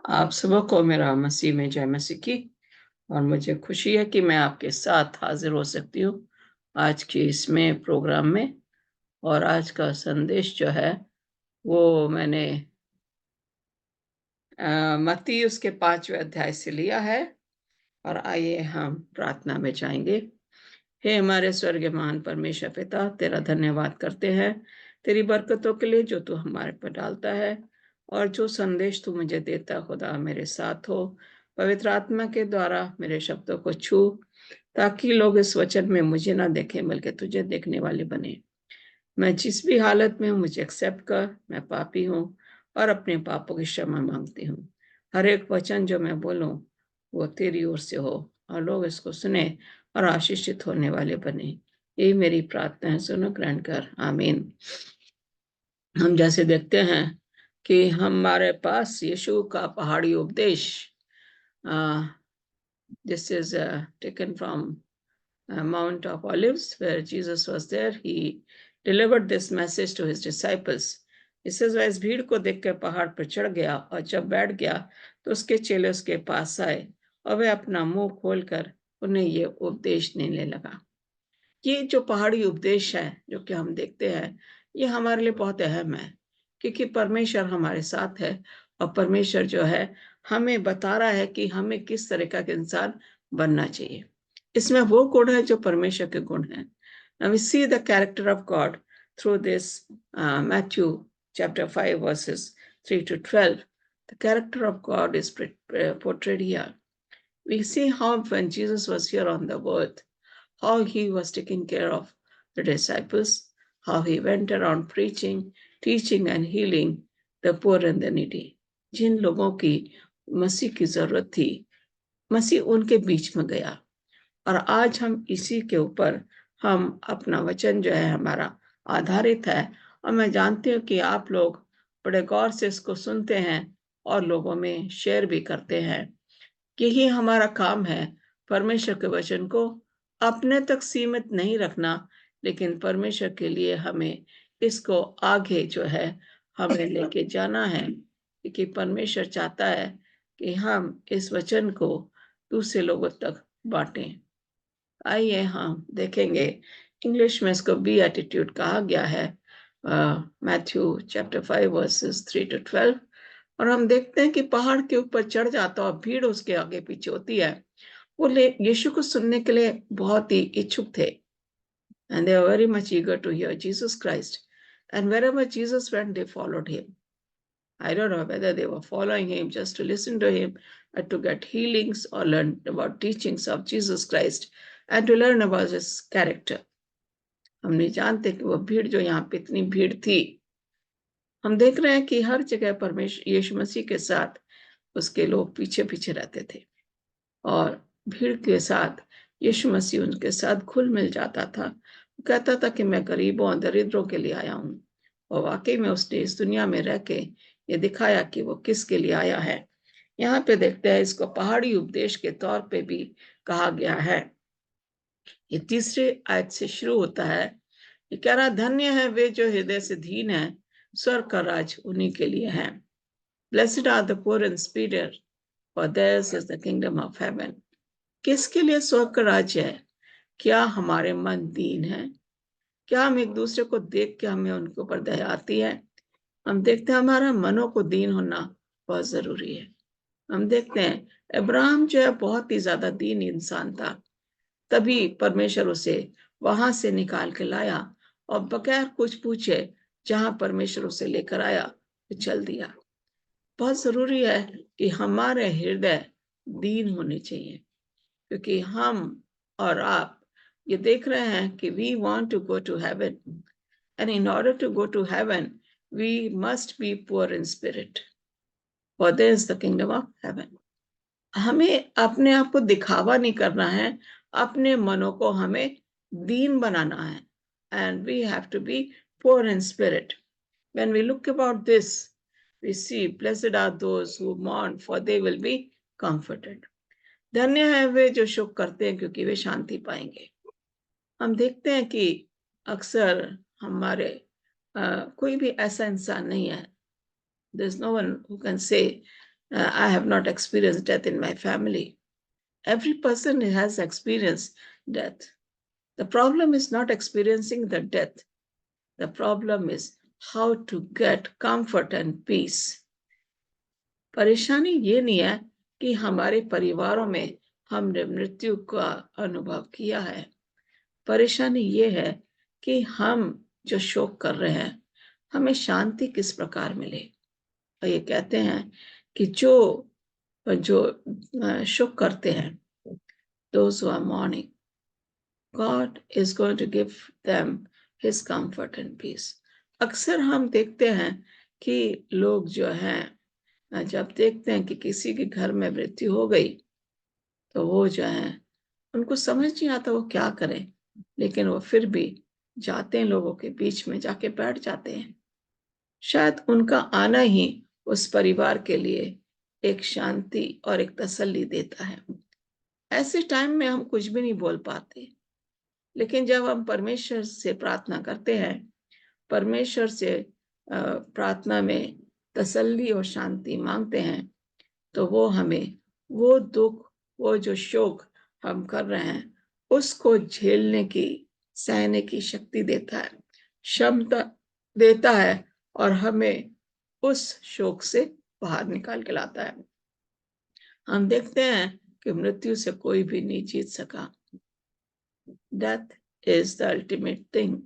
आप सबको मेरा मसीह में जय मसीह की। और मुझे खुशी है कि मैं आपके साथ हाजिर हो सकती हूँ आज के इसमें प्रोग्राम में। और आज का संदेश जो है वो मैंने मत्ती उसके 5वें अध्याय से लिया है। और आइए हम प्रार्थना में जाएंगे। हे हमारे स्वर्गीय महान परमेश्वर पिता, तेरा धन्यवाद करते हैं तेरी बरकतों के लिए जो तू हमारे पर डालता है। और जो संदेश तू मुझे देता खुदा मेरे साथ हो, पवित्र आत्मा के द्वारा मेरे शब्दों को छू, ताकि लोग इस वचन में मुझे ना देखें बल्कि तुझे देखने वाले बने। मैं जिस भी हालत में हूँ मुझे एक्सेप्ट कर, मैं पापी हूँ और अपने पापों की क्षमा मांगती हूँ। हर एक वचन जो मैं बोलूँ वो तेरी ओर से हो और लोग इसको सुने और आशीषित होने वाले बने। यही मेरी प्रार्थना है, सुनो ग्रहण कर, आमीन। हम जैसे देखते हैं कि हमारे पास यीशु का पहाड़ी उपदेश, this is taken from Mount of Olives, where Jesus was there. He delivered this message to his disciples. इस वह इस भीड़ को देखकर पहाड़ पर चढ़ गया और जब बैठ गया तो उसके चेले उसके पास आए और वह अपना मुंह खोलकर उन्हें ये उपदेश देने लगा। ये जो पहाड़ी उपदेश है जो कि हम देखते हैं, ये हमारे लिए बहुत अहम है, क्योंकि परमेश्वर हमारे साथ है और परमेश्वर जो है हमें बता रहा है कि हमें किस तरह का इंसान बनना चाहिए। इसमें वो गुण है जो परमेश्वर के गुण हैं। Now we see the character of God through this Matthew chapter 5 verses 3 to 12. The character of God is portrayed here. We see how when Jesus was here on the earth, how he was taking care of the disciples, how he went around preaching, teaching and healing the poor and the needy. जिन लोगों की मसीह की जरूरत थी, मसीह उनके बीच में गया। और आज हम इसी के ऊपर हम अपना वचन जो है हमारा आधारित है। और मैं जानती हूँ कि आप लोग बड़े गौर से इसको सुनते हैं और लोगों में शेयर भी करते हैं। यही हमारा काम है, परमेश्वर के वचन को अपने तक सीमित नहीं रखना, लेकिन परमेश्वर के लिए हमें इसको आगे जो है हमें लेके जाना है, क्योंकि परमेश्वर चाहता है कि हम इस वचन को दूसरे लोगों तक बांटें। आइए हम देखेंगे, इंग्लिश में इसको बी एटीट्यूड कहा गया है, मैथ्यू चैप्टर 5 वर्सेस 3 to 12। और हम देखते हैं कि पहाड़ के ऊपर चढ़ जाता और भीड़ उसके आगे पीछे होती है। वो यीशु को सुनने के लिए बहुत ही इच्छुक थे, and they were very much eager to hear Jesus Christ, and wherever Jesus went they followed him. I don't know whether they were following him just to listen to him or to get healings or learn about teachings of Jesus Christ and to learn about his character. हम नहीं जानते कि वो भीड़ जो यहाँ पे इतनी भीड़ थी, हम देख रहे हैं कि हर जगह परमेश्वर यीशु मसीह के साथ उसके लोग पीछे पीछे रहते थे और भीड़ के साथ यीशु मसीह उनके साथ घुल मिल जाता था। वो कहता था कि मैं गरीबों और दरिद्रों के लिए आया हूँ। और वाकई में उसने इस दुनिया में रह के ये दिखाया कि वो किसके लिए आया है। यहाँ पे देखते हैं इसको पहाड़ी उपदेश के तौर पे भी कहा गया है। ये तीसरे आयत से शुरू होता है। ये कह रहा, धन्य है वे जो हृदय से दीन है, स्वर्ग का राज उन्हीं के लिए है। Blessed are the poor in spirit, for theirs is the kingdom of heaven. किसके लिए स्वर्ग का राज्य है? क्या हमारे मन दीन है? क्या हम एक दूसरे को देख के हमें उनके ऊपर दया आती है? हम देखते हैं हमारा मनों को दीन होना बहुत जरूरी है। हम देखते हैं अब्राहम जो है बहुत ही ज्यादा दीन इंसान था, तभी परमेश्वर उसे वहां से निकाल के लाया और बगैर कुछ पूछे जहां परमेश्वर उसे लेकर आया तो चल दिया। बहुत जरूरी है कि हमारे हृदय दीन होने चाहिए, क्योंकि हम और आप ये देख रहे हैं कि we want to go to heaven, and in order to go to heaven we must be poor in spirit, for their is the kingdom of heaven. हमें अपने आप को दिखावा नहीं करना है, अपने मनों को हमें दीन बनाना है, and we have to be poor in spirit. When we look about this, we see blessed are those who mourn, for they will be comforted. धन्य है वे जो शोक करते हैं, क्योंकि वे शांति पाएंगे। हम देखते हैं कि अक्सर हमारे कोई भी ऐसा इंसान नहीं है, there is no one who can say I have not experienced death in my family. Every person has experienced death. The problem is not experiencing the death. The problem is how to get comfort and peace. परेशानी ये नहीं है कि हमारे परिवारों में हमने मृत्यु का अनुभव किया है। परेशानी ये है कि हम जो शोक कर रहे हैं, हमें शांति किस प्रकार मिले। और ये कहते हैं कि जो शोक करते हैं, those who are mourning, God is going to give them his comfort and peace. अक्सर हम देखते हैं कि लोग जो हैं, जब देखते हैं कि किसी के घर में मृत्यु हो गई, तो वो जो है उनको समझ नहीं आता वो क्या करें, लेकिन वो फिर भी जाते हैं, लोगों के बीच में जाके बैठ जाते हैं। शायद उनका आना ही उस परिवार के लिए एक शांति और एक तसल्ली देता है। ऐसे टाइम में हम कुछ भी नहीं बोल पाते, लेकिन जब हम परमेश्वर से प्रार्थना करते हैं, परमेश्वर से प्रार्थना में तसल्ली और शांति मांगते हैं, तो वो हमें वो दुख, वो जो शोक हम कर रहे हैं, उसको झेलने की, सहने की शक्ति देता है, क्षमता देता है, और हमें उस शोक से बाहर निकाल के लाता है। हम देखते हैं कि मृत्यु से कोई भी नहीं जीत सका। Death is the ultimate thing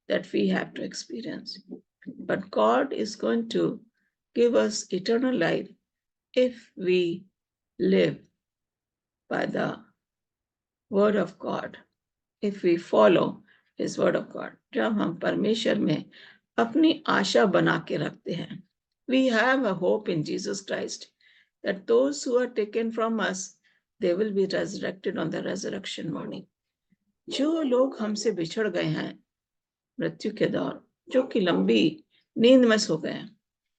that we have to experience. But God is going to give us eternal life if we live by the word of God, if we follow his word of God. जब हम परमेश्वर में अपनी आशा बना के रखते हैं, we have a hope in Jesus Christ that those who are taken from us, they will be resurrected on the resurrection morning. जो लोग हमसे बिछड़ गए हैं मृत्यु के दौर, जो कि लंबी नींद में सो गए,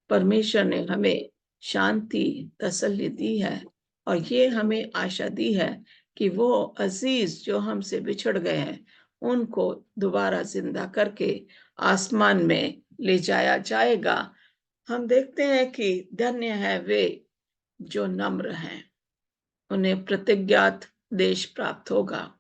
परमेश्वर ने हमें शांति, तसल्ली दी है, और ये हमें आशा दी है कि वो अजीज जो हमसे बिछड़ गए हैं, उनको दोबारा जिंदा करके आसमान में ले जाया जाएगा। हम देखते हैं कि धन्य है वे जो नम्र हैं, उन्हें प्रतिज्ञात देश प्राप्त होगा।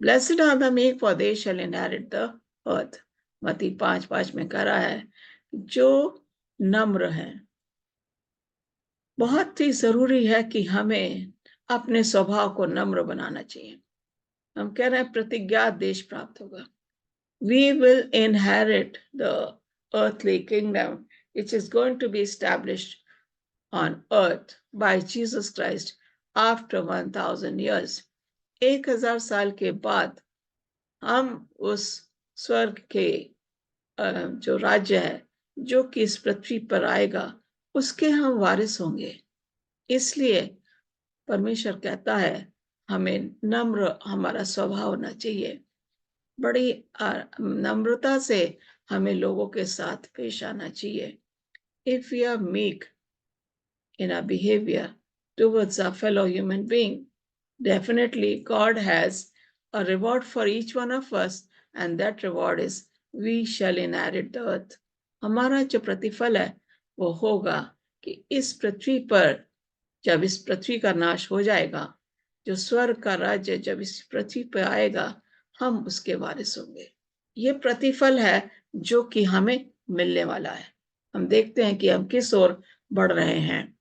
Blessed are the meek, for they shall inherit the earth. मत्ती 5:5 में कह रहा है, जो नम्र हैं। बहुत ही जरूरी है कि हमें अपने स्वभाव को नम्र बनाना चाहिए। हम कह रहे हैं प्रतिज्ञा देश प्राप्त होगा। We will inherit the earthly kingdom which is going to be established on earth by Jesus Christ after 1000 years. 1000 साल के बाद हम उस स्वर्ग के जो राज्य है, जो कि इस पृथ्वी पर आएगा, उसके हम वारिस होंगे। इसलिए परमेश्वर कहता है हमें नम्र हमारा स्वभाव होना चाहिए। बड़ी नम्रता से हमें लोगों के साथ पेश आना चाहिए। If we are meek in our behavior towards our fellow human being, definitely God has a reward for each one of us, and that reward is we shall inherit the earth. हमारा जो प्रतिफल है वो होगा कि इस पृथ्वी पर, जब इस पृथ्वी का नाश हो जाएगा, जो स्वर्ग का राज्य जब इस पृथ्वी पर आएगा, हम उसके वारिस होंगे। ये प्रतिफल है जो कि हमें मिलने वाला है। हम देखते हैं कि हम किस ओर बढ़ रहे हैं।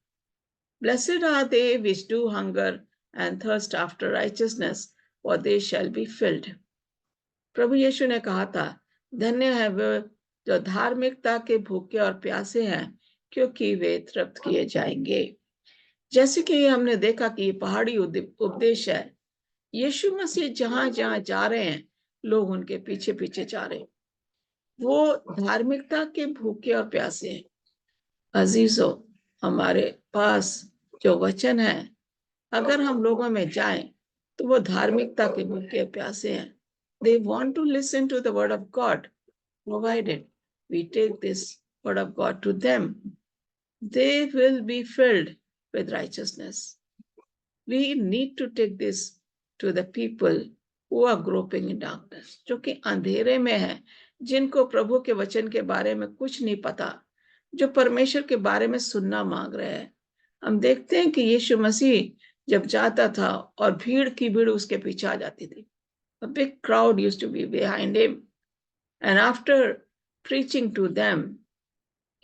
Blessed are they which do hunger and thirst after righteousness, for they shall be filled. प्रभु यीशु ने कहा था, धन्य है वे जो धार्मिकता के भूखे और प्यासे हैं, क्योंकि वे तृप्त किए जाएंगे। जैसे कि हमने देखा कि ये पहाड़ी उपदेश है, यीशु मसीह जहां जहां जा रहे हैं, लोग उनके पीछे पीछे जा रहे हैं। वो धार्मिकता के भूखे और प्यासे हैं। अजीजों, हमारे पास जो वचन है, अगर हम लोगों में जाएं, तो वो धार्मिकता के भूखे प्यासे हैं। They want to listen to the word of God, provided we take this word of God to them. They will be filled with righteousness. We need to take this to the people who are groping in darkness, जो कि अंधेरे में है, जिनको प्रभु के वचन के बारे में कुछ नहीं पता, जो परमेश्वर के बारे में सुनना मांग रहे हैं। हम देखते हैं कि यीशु मसीह जब जाता था और भीड़ की भीड़ उसके पीछे आ जाती थी, a big crowd used to be behind him, and after preaching to them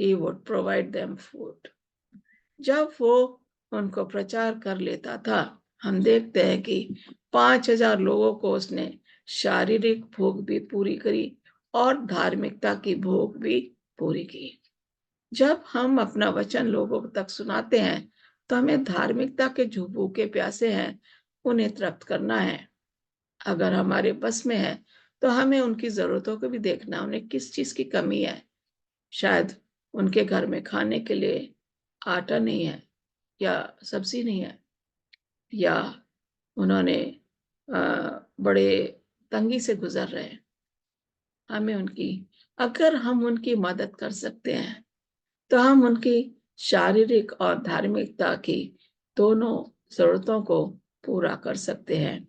he would provide them food. जब वो उनको प्रचार कर लेता था, हम देखते हैं कि 5,000 लोगों को उसने शारीरिक भूख भी पूरी करी और धार्मिकता की भूख भी पूरी की। जब हम अपना वचन लोगों तक सुनाते हैं तो हमें धार्मिकता के जो भूखे प्यासे हैं उन्हें तृप्त करना है। अगर हमारे बस में है तो हमें उनकी जरूरतों को भी देखना, उन्हें किस चीज की कमी है। शायद उनके घर में खाने के लिए आटा नहीं है, या सब्जी नहीं है, या उन्होंने बड़े तंगी से गुजर रहे हैं। हमें उनकी, अगर हम उनकी मदद कर सकते हैं तो हम उनकी शारीरिक और धार्मिकता की दोनों जरूरतों को पूरा कर सकते हैं।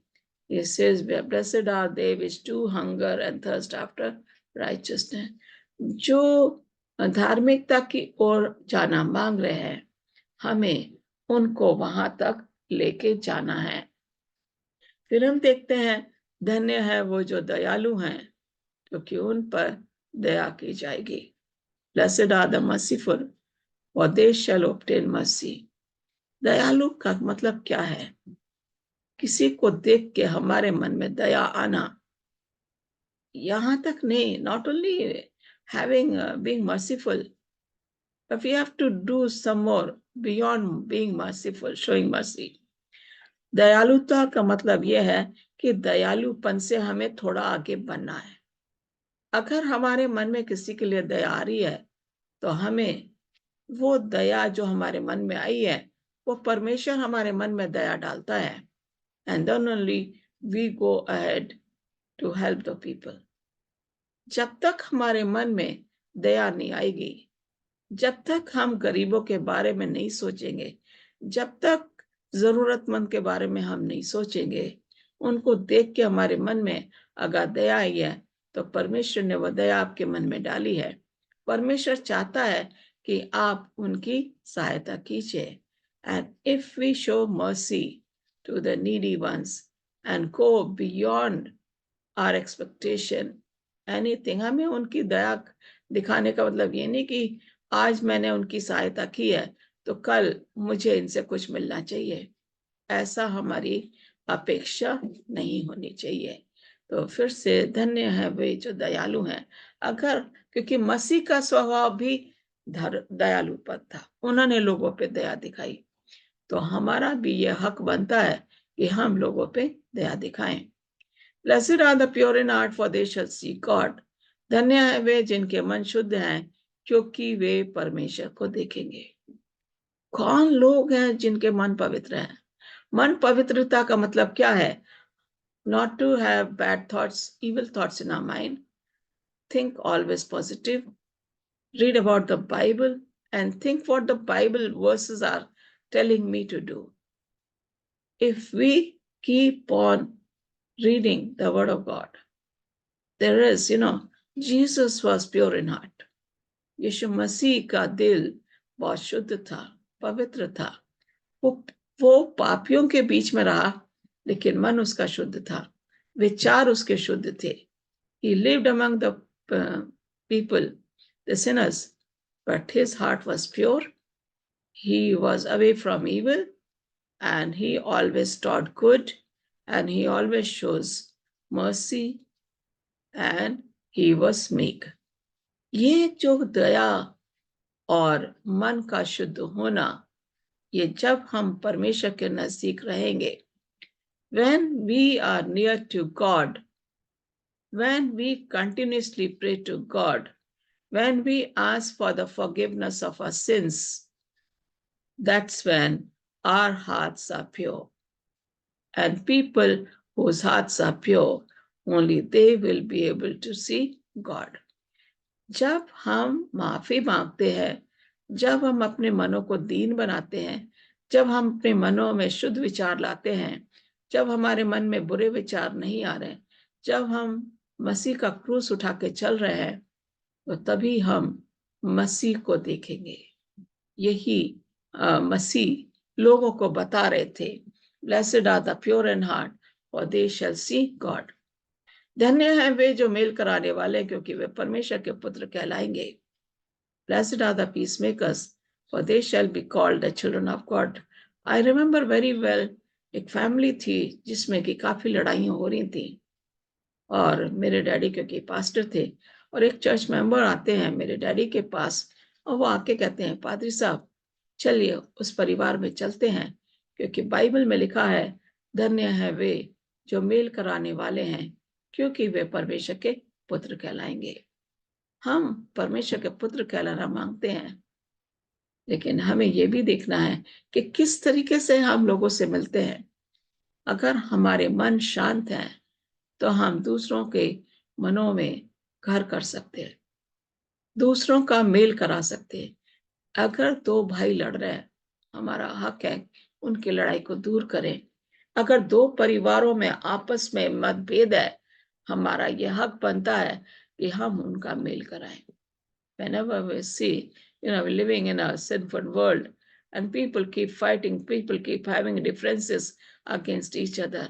It says, blessed are they which do hunger and thirst after righteousness. जो धार्मिकता की ओर जाना मांग रहे हैं, हमें उनको वहां तक लेके जाना है। फिर हम देखते हैं, धन्य है वो जो दयालु हैं, क्योंकि उन पर दया की जाएगी। Blessed are the merciful, for they shall obtain mercy. दयालु का मतलब क्या है? किसी को देख के हमारे मन में दया आना। यहाँ तक नहीं, not only having being merciful, but we have to do some more beyond being merciful, showing mercy. दयालुता का मतलब यह है कि दयालुपन से हमें थोड़ा आगे बढ़ना है। अगर हमारे मन में किसी के लिए दया आ रही है तो हमें वो दया जो हमारे मन में आई है, वो परमेश्वर हमारे मन में दया डालता है, and then only we go ahead to help the people. जब तक हमारे मन में दया नहीं आएगी, जब तक हम गरीबों के बारे में नहीं सोचेंगे, जब तक जरूरतमंद के बारे में हम नहीं सोचेंगे, उनको देख के हमारे मन में अगर दया आई है तो परमेश्वर ने वो दया आपके मन में डाली है। परमेश्वर चाहता है कि आप उनकी सहायता कीजिए। And if we show mercy to the needy once and go beyond our expectation anything, हमें उनकी दया दिखाने का मतलब ये नहीं कि आज मैंने उनकी सहायता की है तो कल मुझे इनसे कुछ मिलना चाहिए। ऐसा हमारी अपेक्षा नहीं होनी चाहिए। तो फिर से धन्य है वे जो दयालु हैं। अगर, क्योंकि मसीह का स्वभाव भी दयालुपन था, उन्होंने लोगों पे दया दिखाई, तो हमारा भी यह हक बनता है कि हम लोगों पे दया दिखाएं। Blessed are the pure in heart, for they shall see God. धन्य है वे जिनके मन शुद्ध हैं, क्योंकि वे परमेश्वर को देखेंगे। कौन लोग हैं जिनके मन पवित्र हैं? मन पवित्रता का मतलब क्या है? Not to have bad thoughts, evil thoughts in our mind. Think always positive. Read about the Bible and think what the Bible verses are telling me to do. If we keep on reading the Word of God, there is, Jesus was pure in heart. यीशु मसीह का दिल बहुत शुद्ध था, पवित्र था। वो पापियों के बीच में रहा, लेकिन मन उसका शुद्ध था, विचार उसके शुद्ध थे। He lived among the people, the sinners, but his heart was pure. He was away from evil, and he always taught good, and he always shows mercy, and he was meek. ये जो दया और मन का शुद्ध होना, ये जब हम परमेश्वर के नजदीक रहेंगे, when we are near to God, when we continuously pray to God, when we ask for the forgiveness of our sins, that's when our hearts are pure. And people whose hearts are pure, only they will be able to see God. जब हम माफी मांगते हैं, जब हम अपने मनों को दीन बनाते हैं, जब हम अपने मनों में शुद्ध विचार लाते हैं, जब हमारे मन में बुरे विचार नहीं आ रहे, जब हम मसीह का क्रूस उठा के चल रहे हैं, तो तभी हम मसीह को देखेंगे। यही मसीह लोगों को बता रहे थे, blessed are the pure in heart for they shall see God. धन्य है वे जो मेल कराने वाले, क्योंकि वे परमेश्वर के पुत्र कहलाएंगे। Blessed are the peacemakers for they shall be called the children of God. I remember very well, एक फैमिली थी जिसमें कि काफी लड़ाइयाँ हो रही थी, और मेरे डैडी क्योंकि पास्टर थे, और एक चर्च मेंबर आते हैं मेरे डैडी के पास, और वो आके कहते हैं, पादरी साहब चलिए उस परिवार में चलते हैं, क्योंकि बाइबल में लिखा है धन्य है वे जो मेल कराने वाले हैं, क्योंकि वे परमेश्वर के पुत्र कहलाएंगे। हम परमेश्वर के पुत्र कहलाना मांगते हैं, लेकिन हमें यह भी देखना है कि किस तरीके से हम लोगों से मिलते हैं। अगर हमारे मन शांत हैं तो हम दूसरों के मनों में घर कर सकते हैं, दूसरों का मेल करा सकते हैं। अगर दो भाई लड़ रहे हैं, हमारा हक है उनकी लड़ाई को दूर करें। अगर दो परिवारों में आपस में मतभेद है, हमारा यह हक बनता है कि हम उनका मेल कराएं। Whenever we see, we're living in a sinful world and people keep fighting, people keep having differences against each other.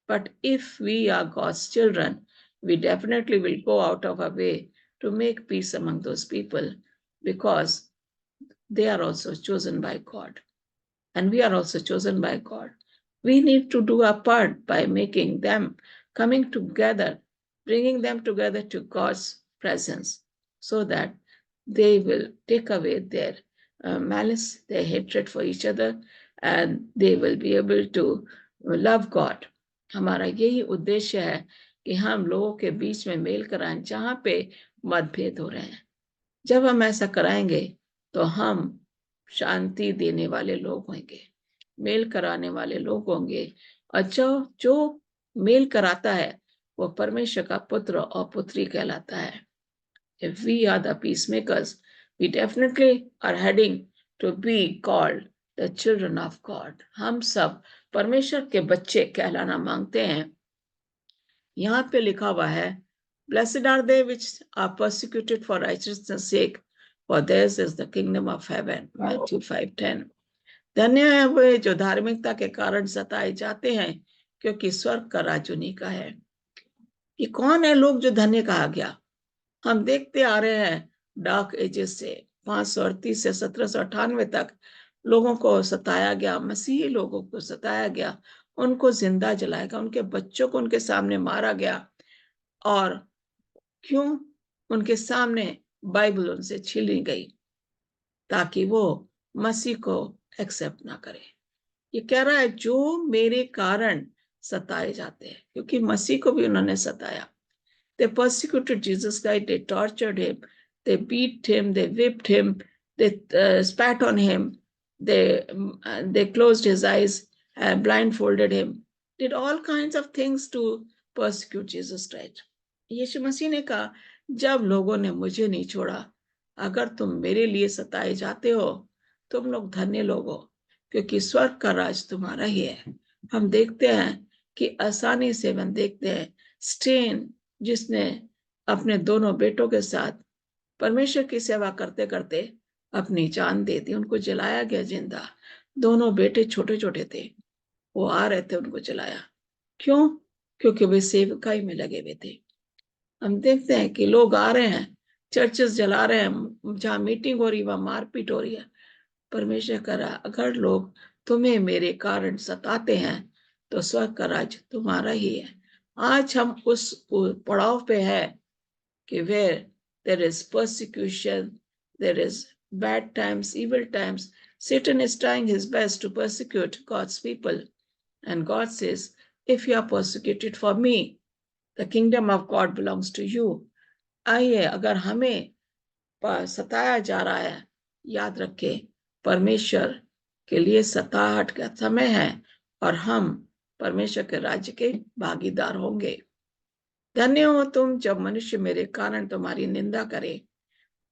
But if we are God's children, we definitely will go out of our way to make peace among those people, because they are also chosen by God. And we are also chosen by God. We need to do our part by making them coming together, bringing them together to God's presence, so that they will take away their malice, their hatred for each other, and they will be able to love God. हमारा यही उद्देश्य है कि हम लोगों के बीच में mail कराएं जहां पे मतभेद हो रहे हैं। जब हम ऐसा कराएंगे तो हम शांति देने वाले लोग होंगे, मेल कराने वाले लोग होंगे, और जो मेल कराता है वो परमेश्वर का पुत्र और पुत्री कहलाता है। If we are the peacemakers, we definitely are heading to be called the children of God. हम सब परमेश्वर के बच्चे कहलाना मांगते हैं। यहाँ पे लिखा हुआ है, Blessed are they which are persecuted for righteousness' sake, for theirs is the kingdom of heaven. Matthew 5:10. धन्य है वे जो धार्मिकता के कारण सताए जाते हैं, क्योंकि स्वर्ग का राज्य उन्हीं का है। ये कौन है लोग जो धन्य कहा गया? हम देखते आ रहे हैं डार्क एजेस से 538 से 1798 तक लोगों को सताया गया, मसीही लोगों को सताया गया, उनको जिंदा जलाया गया, उनके बच्चों को उनके सामने मारा गया। और क्यों? उनके सामने बाइबल उनसे छीनी गई ताकि वो मसीह को एक्सेप्ट ना करें। ये कह रहा है जो मेरे कारण सताए जाते हैं, क्योंकि मसीह को भी उन्होंने सताया। They persecuted Jesus Christ, they tortured him, they beat him, they whipped him, they spat on him, they closed his eyes, blindfolded him, did all kinds of things to persecute Jesus Christ. यीशु मसीह ने कहा, जब लोगों ने मुझे नहीं छोड़ा, अगर तुम मेरे लिए सताए जाते हो, तुम लोग धन्य लोग हो, क्योंकि स्वर्ग का राज तुम्हारा ही है। हम देखते हैं कि आसानी से हम देखते हैं स्टेन, जिसने अपने दोनों बेटों के साथ परमेश्वर की सेवा करते करते अपनी जान दे दी, उनको जलाया गया जिंदा। दोनों बेटे छोटे छोटे थे, वो आ रहे थे, उनको जलाया। क्यों? क्योंकि वे सेवकाई में लगे हुए थे। हम देखते हैं कि लोग आ रहे हैं, चर्चेस जला रहे हैं, जहां मीटिंग हो रही वहां मारपीट हो रही है। परमेश्वर कह रहा, अगर लोग तुम्हें मेरे कारण सताते हैं तो स्वर्ग का राज तुम्हारा ही है। आज हम उस पड़ाव पे है कि where there is persecution, there is bad times, evil times. Satan is trying his best to persecute God's people. And God says, if you are persecuted for me, the kingdom of God belongs to you. आइए, अगर हमें सताया जा रहा है, याद रखें परमेश्वर के लिए सताहट का समय है और हम परमेश्वर के राज्य के भागीदार होंगे। धन्य हो तुम जब मनुष्य मेरे कारण तुम्हारी निंदा करे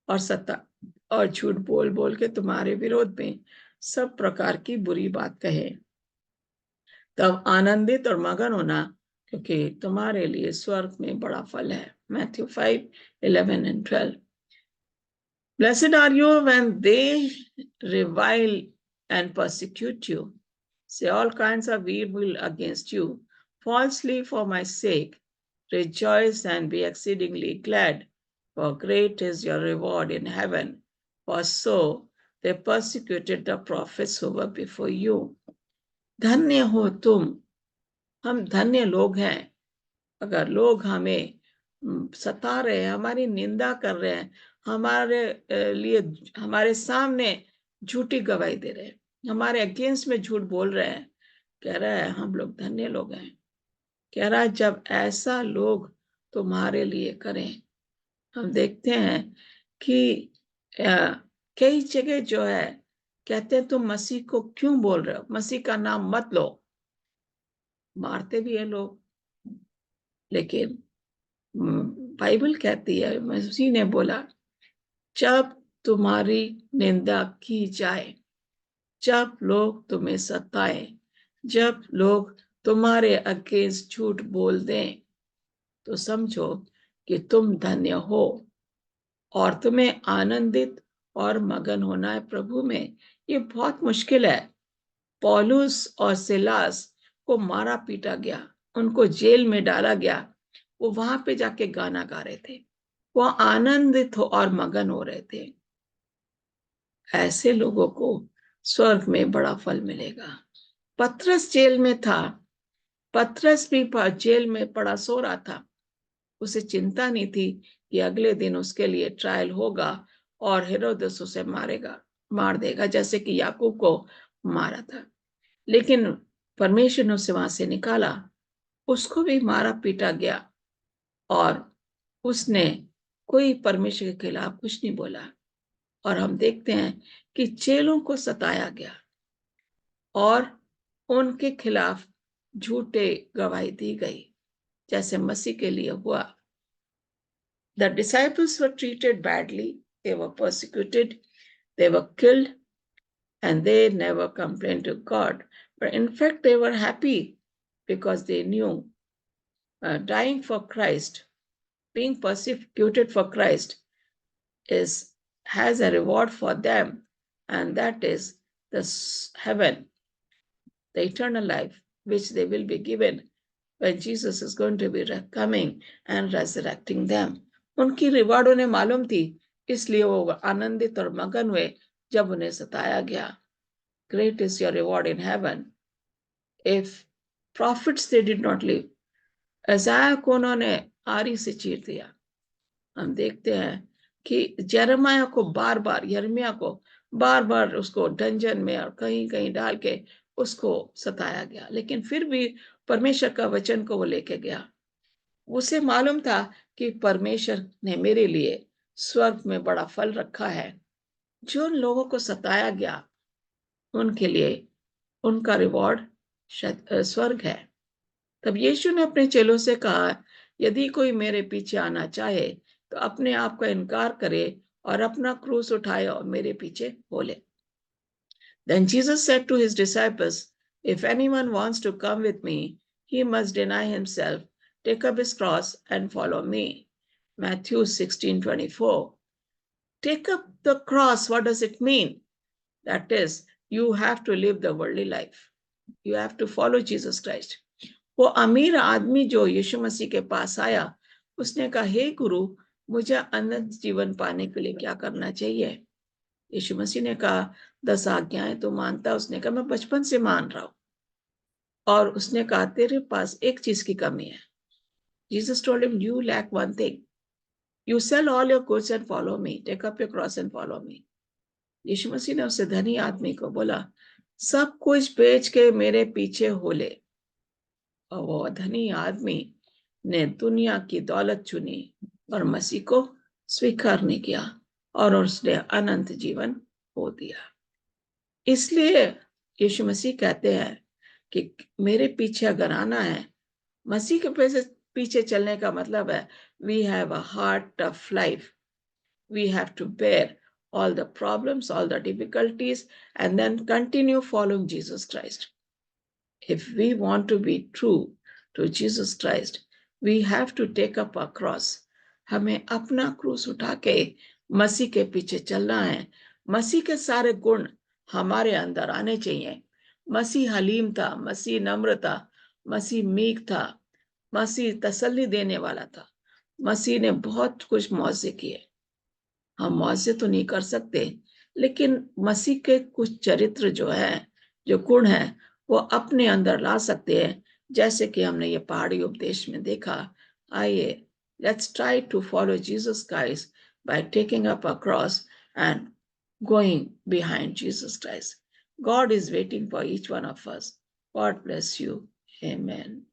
और सता और झूठ बोल बोल के तुम्हारे विरोध में सब प्रकार की बुरी बात कहे। तब आनंदित और मगन होना, क्योंकि तुम्हारे लिए स्वर्ग में बड़ा फल है। Matthew 5:11 and 12. Blessed are you when they revile and persecute you, say all kinds of evil against you, falsely for my sake. Rejoice and be exceedingly glad, for great is your reward in heaven. For so they persecuted the prophets who were before you. धन्य हो तुम, हम धन्य लोग हैं अगर लोग हमें सता रहे हैं, हमारी निंदा कर रहे हैं, हमारे लिए हमारे सामने झूठी गवाही दे रहे हैं, हमारे अगेंस्ट में झूठ बोल रहे हैं, कह रहा है हम लोग धन्य लोग हैं। कह रहा है जब ऐसा लोग तुम्हारे लिए करें। हम देखते हैं कि कई जगह जो है कहते हैं तुम मसीह को क्यों बोल रहे हो, मसीह का नाम मत लो। मारते भी है लोग, लेकिन बाइबल कहती है, मसीह ने बोला जब तुम्हारी निंदा की जाए, जब लोग तुम्हें सताएं, जब लोग तुम्हारे अगेंस्ट झूठ बोल दें, तो समझो कि तुम धन्य हो और तुम्हें आनंदित और मगन होना है प्रभु में। ये बहुत मुश्किल है। पौलुस और सिलास को मारा पीटा गया, उनको जेल में डाला गया, वो वहां पे जाके गाना गा रहे थे, वो आनंदित हो और मगन हो रहे थे। ऐसे लोगों को स्वर्ग में बड़ा फल मिलेगा। पतरस जेल में था, पतरस भी जेल में पड़ा सो रहा था, उसे चिंता नहीं थी कि अगले दिन उसके लिए ट्रायल होगा और हेरोदेस उसे मार देगा, जैसे कि याकूब को मारा था। लेकिन परमेश्वर ने उसे वहां से निकाला, उसको भी मारा पीटा गया और उसने कोई परमेश्वर के खिलाफ कुछ नहीं बोला। और हम देखते हैं कि चेलों को सताया गया और उनके खिलाफ झूठे गवाही दी गई, जैसे मसीह के लिए हुआ। The disciples were treated badly, they were persecuted, they were killed, and they never complained to God. But in fact, they were happy because they knew dying for Christ, being persecuted for Christ, has a reward for them, and that is the heaven, the eternal life, which they will be given when Jesus is going to be coming and resurrecting them. उनकी reward उन्हें मालूम थी, इसलिए वो आनंदित और मगन हुए जब उन्हें सताया गया। Great is your reward in heaven. If prophets they did not live, यशायाह को उन्होंने आरी से चीर दिया। हम देखते हैं कि यिर्मयाह को यिर्मयाह को बार बार उसको डंजन में और कहीं कहीं डाल के उसको सताया गया, लेकिन फिर भी परमेश्वर का वचन को वो लेके गया। उसे मालूम था कि परमेश्वर ने मेरे लिए स्वर्ग में बड़ा फल रखा है। जो लोगों को सताया गया उनके लिए उनका रिवॉर्ड स्वर्ग है। तब यीशु ने अपने चेलों से कहा, यदि कोई मेरे पीछे आना चाहे तो अपने आप का इनकार करे और अपना क्रूस उठाए और मेरे पीछे बोले। Then Jesus said to his disciples, if anyone wants to come with me, he must deny himself, take up his cross and follow me. Matthew 16:24. Take up the cross, what does it mean? That is, you have to live the worldly life. You have to follow Jesus Christ. वो अमीर आदमी जो यीशु मसीह के पास आया, उसने कहा, हे गुरु, मुझे अनंत जीवन पाने के लिए क्या करना चाहिए? यीशु मसीह ने कहा, 10 आज्ञाएं तो मानता? उसने कहा, मैं बचपन से मान रहा हूं। और उसने कहा, तेरे पास एक चीज की कमी है। Jesus told him, you lack one thing. You sell all your goods and follow me. Take up your cross and follow me. यीशु मसीह ने उसे धनी आदमी को बोला, सब कुछ बेच के मेरे पीछे हो ले। और वो धनी आदमी ने दुनिया की दौलत चुनी और मसीह को स्वीकार नहीं किया और उसने अनंत जीवन खो दिया। इसलिए यीशु मसीह कहते हैं कि मेरे पीछे अगर आना है, मसीह के पीछे चलने का मतलब है we have a heart of life, we have to bear all the problems, all the difficulties, and then continue following Jesus Christ. If we want to be true to Jesus Christ, we have to take up our cross. हमें अपना क्रूस उठा के मसीह के पीछे चलना है। मसीह के सारे गुण हमारे अंदर आने चाहिए। मसीह हलीम था, मसीह नम्र था, मसीह मीक था, मसीह तसल्ली देने वाला था। मसीह ने बहुत कुछ मौजे किए। हम मौजे तो नहीं कर सकते, लेकिन मसीह के कुछ चरित्र जो है, जो गुण है, वो अपने अंदर ला सकते हैं, जैसे कि हमने ये पहाड़ी उपदेश में देखा। आइए, let's try to follow Jesus Christ by taking up a cross and going behind Jesus Christ. God is waiting for each one of us. God bless you. Amen.